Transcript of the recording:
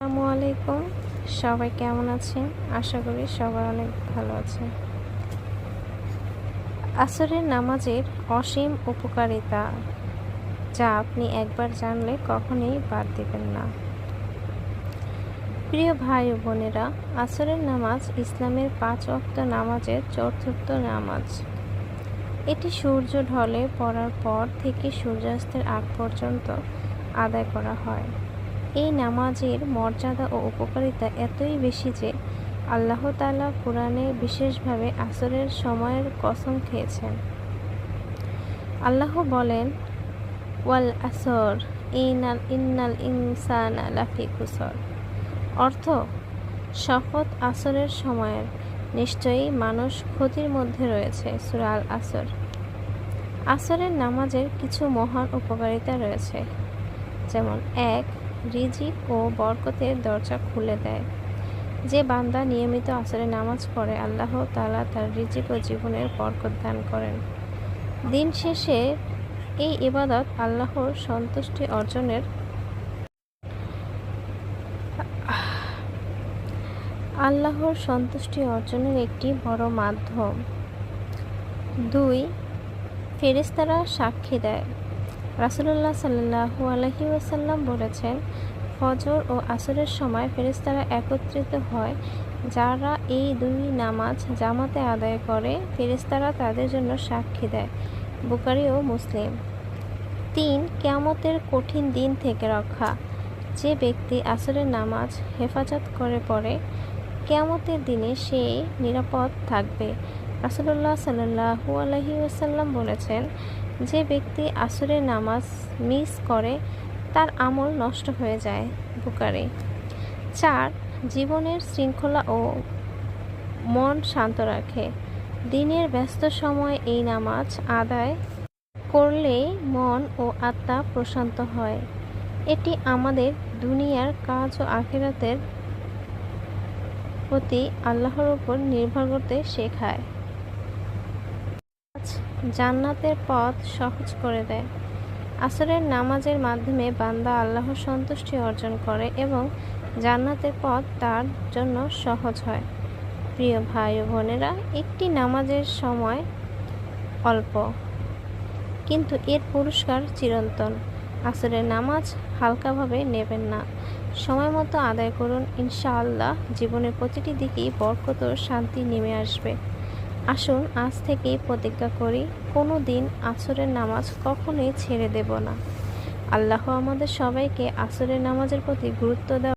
আসসালামু আলাইকুম। সবাই কেমন আছেন? আশা করি সবাই অনেক ভালো আছেন। আসরের নামাজের অসীম উপকারিতা, যা আপনি একবার জানলে কখনোই বাদ দিবেন না। প্রিয় ভাই ও বোনেরা, আসরের নামাজ ইসলামের 5 ওয়াক্ত নামাজের চতুর্থ নামাজ। এটি সূর্য ঢলে পড়ার পর থেকে সূর্যাস্তের আগ পর্যন্ত আদায় করা হয়। এই নামাজের মর্যাদা ও উপকারিতা এতই বেশি যে আল্লাহ তাআলা কুরআনে বিশেষভাবে আসরের সময়ের কসম খেয়েছেন। আল্লাহ বলেন, ওয়াল আসর ইন্নাল ইনসানা লাফি খুসর। অর্থ, শপথ আসরের সময়ের, নিশ্চয়ই মানুষ ক্ষতির মধ্যে রয়েছে। সূরা আল আসর। আসরের নামাজের কিছু মহান উপকারিতা রয়েছে, যেমন 1. রিজিক ও বরকতের দরজা খুলে দেয়। যে বান্দা নিয়মিত আসরের নামাজ পড়ে, আল্লাহ তাআলা তার রিজিক ও জীবনের বরকত দান করেন। দিন শেষে এই ইবাদত আল্লাহর সন্তুষ্টি অর্জনের একটি বড় মাধ্যম। 2. ফেরেশতারা সাক্ষী দেয়। রাসূলুল্লাহ সাল্লাল্লাহু আলাইহি ওয়াসাল্লাম বলেছেন, ফজর ও আসরের সময় ফেরেশতারা একত্রিত হয়। যারা এই দুই নামাজ জামাতে আদায় করে, ফেরেশতারা তাদের জন্য সাক্ষী দেয়। বুখারী ও মুসলিম। 3. কিয়ামতের কঠিন দিন থেকে রক্ষা। যে ব্যক্তি আসরের নামাজ হেফাজত করে পড়ে, কিয়ামতের দিনে সে নিরাপদ থাকবে। রাসূলুল্লাহ সাল্লাল্লাহু আলাইহি ওয়াসাল্লাম বলেছেন, যে ব্যক্তি আসরের নামাজ মিস করে তার আমল নষ্ট হয়ে যায়। বুখারী। 4. জীবনের শৃঙ্খলা ও মন শান্ত রাখে। দিনের ব্যস্ত সময় এই নামাজ আদায় করলেই মন ও আত্মা প্রশান্ত হয়। এটি আমাদের দুনিয়ার কাজ ও আখিরাতের প্রতি আল্লাহর উপর নির্ভর করতে শেখায়। জান্নাতের পথ সহজ করে দেয়। আসরের নামাজের মাধ্যমে বান্দা আল্লাহর সন্তুষ্টি অর্জন করে এবং জান্নাতের পথ তার জন্য সহজ হয়। প্রিয় ভাই ও বোনেরা, একটি নামাজের সময় অল্প, কিন্তু এর পুরস্কার চিরন্তন। আসরের নামাজ হালকাভাবে নেবেন না, সময় মতো আদায় করুন। ইনশাআল্লাহ জীবনের প্রতিটি দিকেই বরকত ও শান্তি নেমে আসবে। আসুন আজ থেকেই প্রতিজ্ঞা করি, কোনো দিন আসরের নামাজ কখনোই ছেড়ে দেব না। আল্লাহ আমাদের সবাইকে আসরের নামাজের প্রতি গুরুত্ব দেওয়া